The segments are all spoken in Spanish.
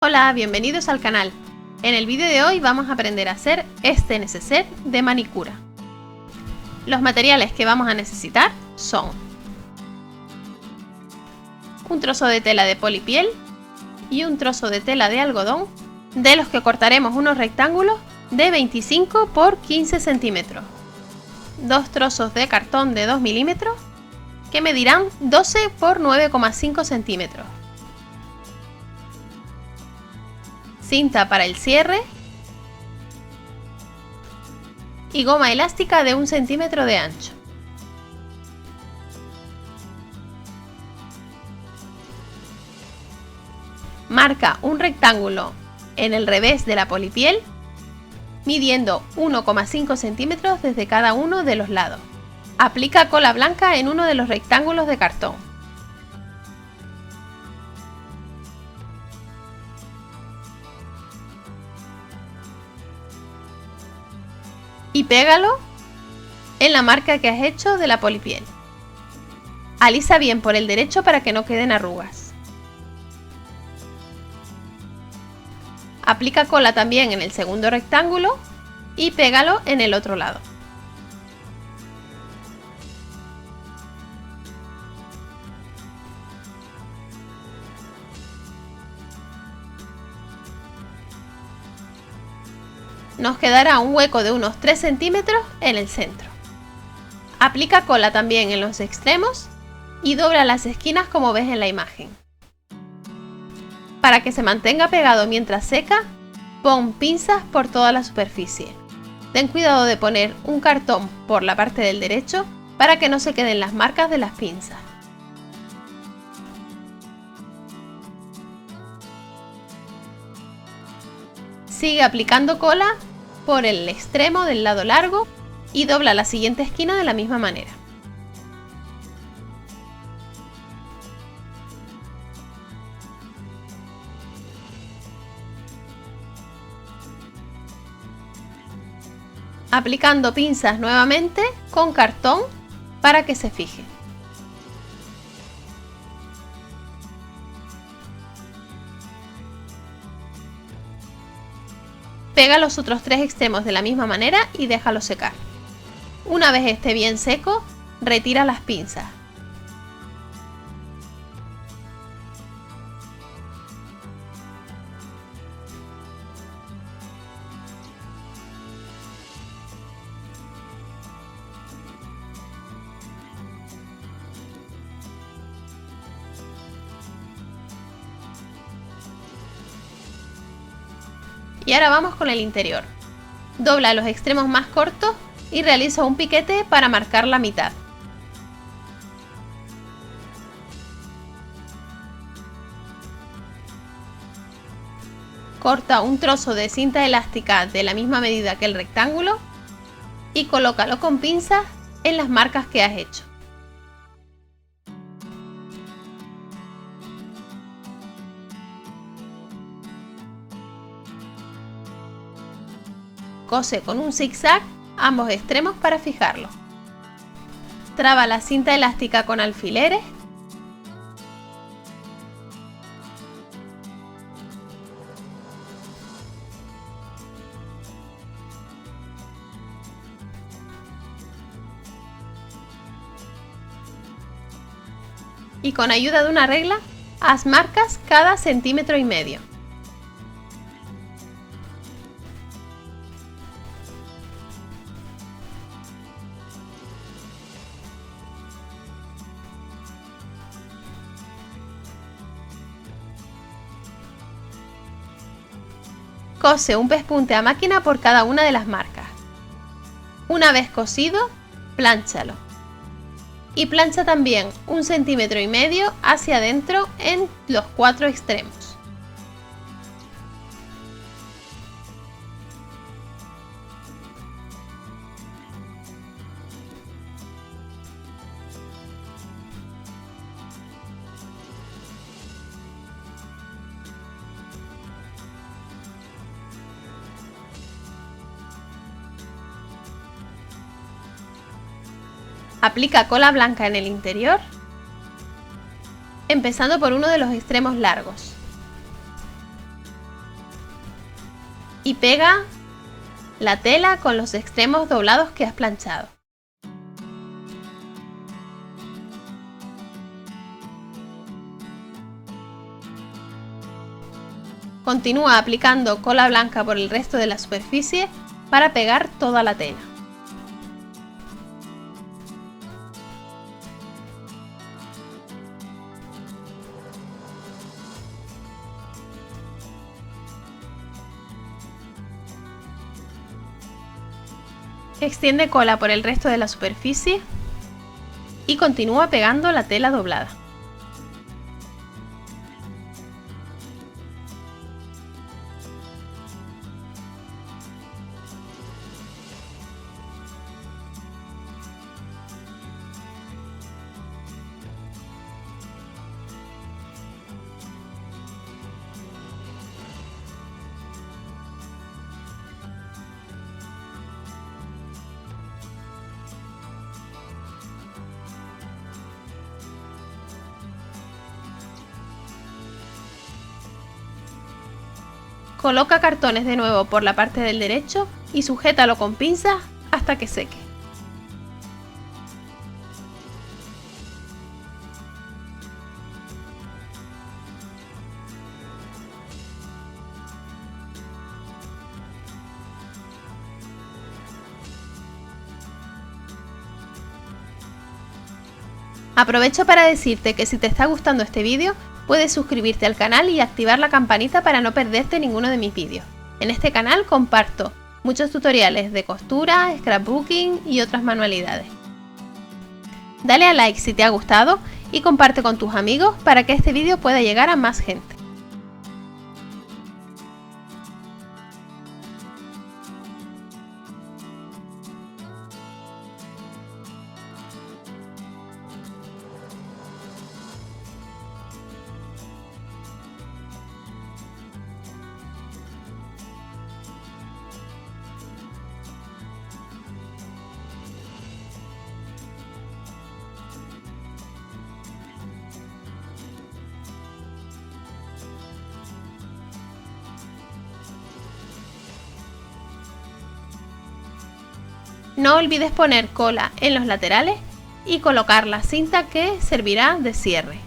Hola, bienvenidos al canal. En el vídeo de hoy vamos a aprender a hacer este neceser de manicura. Los materiales que vamos a necesitar son un trozo de tela de polipiel y un trozo de tela de algodón, de los que cortaremos unos rectángulos de 25 por 15 centímetros, dos trozos de cartón de 2 milímetros que medirán 12 por 9,5 centímetros, cinta para el cierre y goma elástica de 1 centímetro de ancho. Marca un rectángulo en el revés de la polipiel, midiendo 1,5 centímetros desde cada uno de los lados. Aplica cola blanca en uno de los rectángulos de cartón. Y pégalo en la marca que has hecho de la polipiel. Alisa bien por el derecho para que no queden arrugas. Aplica cola también en el segundo rectángulo y pégalo en el otro lado. Nos quedará un hueco de unos 3 centímetros en el centro. Aplica cola también en los extremos y dobla las esquinas como ves en la imagen. Para que se mantenga pegado mientras seca, pon pinzas por toda la superficie. Ten cuidado de poner un cartón por la parte del derecho para que no se queden las marcas de las pinzas. Sigue aplicando cola por el extremo del lado largo y dobla la siguiente esquina de la misma manera. Aplicando pinzas nuevamente con cartón para que se fije. Pega los otros 3 extremos de la misma manera y déjalo secar. Una vez esté bien seco, retira las pinzas. Y ahora vamos con el interior. Dobla los extremos más cortos y realiza un piquete para marcar la mitad. Corta un trozo de cinta elástica de la misma medida que el rectángulo y colócalo con pinzas en las marcas que has hecho. Cose con un zigzag ambos extremos para fijarlo. Traba la cinta elástica con alfileres . Y con ayuda de una regla, haz marcas cada 1,5 centímetros. Cose un pespunte a máquina por cada una de las marcas. Una vez cosido, plánchalo. Y plancha también 1,5 centímetros hacia adentro en los 4 extremos. Aplica cola blanca en el interior, empezando por uno de los extremos largos. y pega la tela con los extremos doblados que has planchado. Continúa aplicando cola blanca por el resto de la superficie para pegar toda la tela. Extiende cola por el resto de la superficie y continúa pegando la tela doblada. Coloca cartones de nuevo por la parte del derecho y sujétalo con pinzas hasta que seque. Aprovecho para decirte que si te está gustando este vídeo, puedes suscribirte al canal y activar la campanita para no perderte ninguno de mis vídeos. En este canal comparto muchos tutoriales de costura, scrapbooking y otras manualidades. Dale a like si te ha gustado y comparte con tus amigos para que este vídeo pueda llegar a más gente. No olvides poner cola en los laterales y colocar la cinta que servirá de cierre.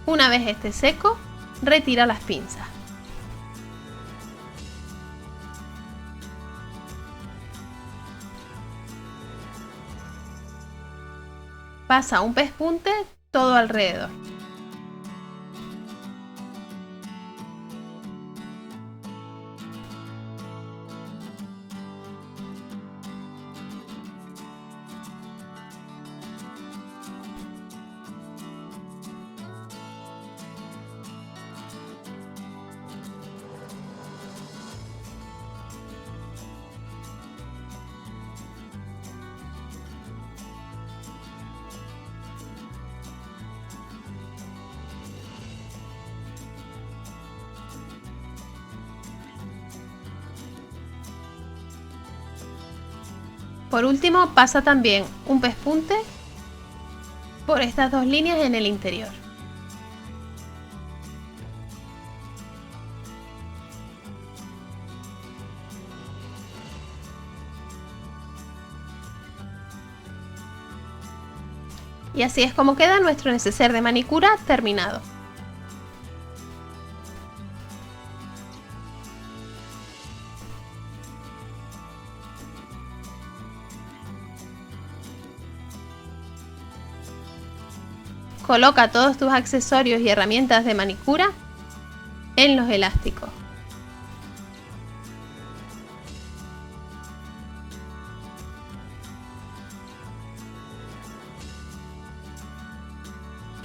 Una vez esté seco, retira las pinzas. Pasa un pespunte todo alrededor. Por último, pasa también un pespunte por estas dos líneas en el interior. Y así es como queda nuestro neceser de manicura terminado. Coloca todos tus accesorios y herramientas de manicura en los elásticos.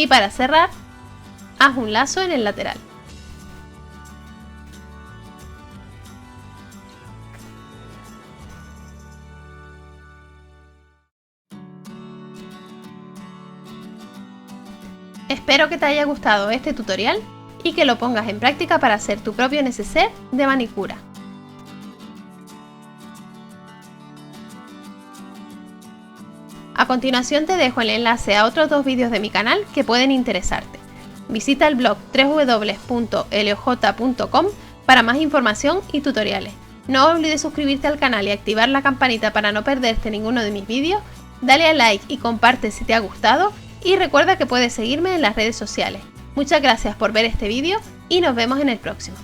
Y para cerrar, haz un lazo en el lateral. Espero que te haya gustado este tutorial y que lo pongas en práctica para hacer tu propio neceser de manicura. A continuación te dejo el enlace a otros 2 vídeos de mi canal que pueden interesarte. Visita el blog www.loj.com para más información y tutoriales. No olvides suscribirte al canal y activar la campanita para no perderte ninguno de mis vídeos. Dale a like y comparte si te ha gustado. Y recuerda que puedes seguirme en las redes sociales. Muchas gracias por ver este vídeo y nos vemos en el próximo.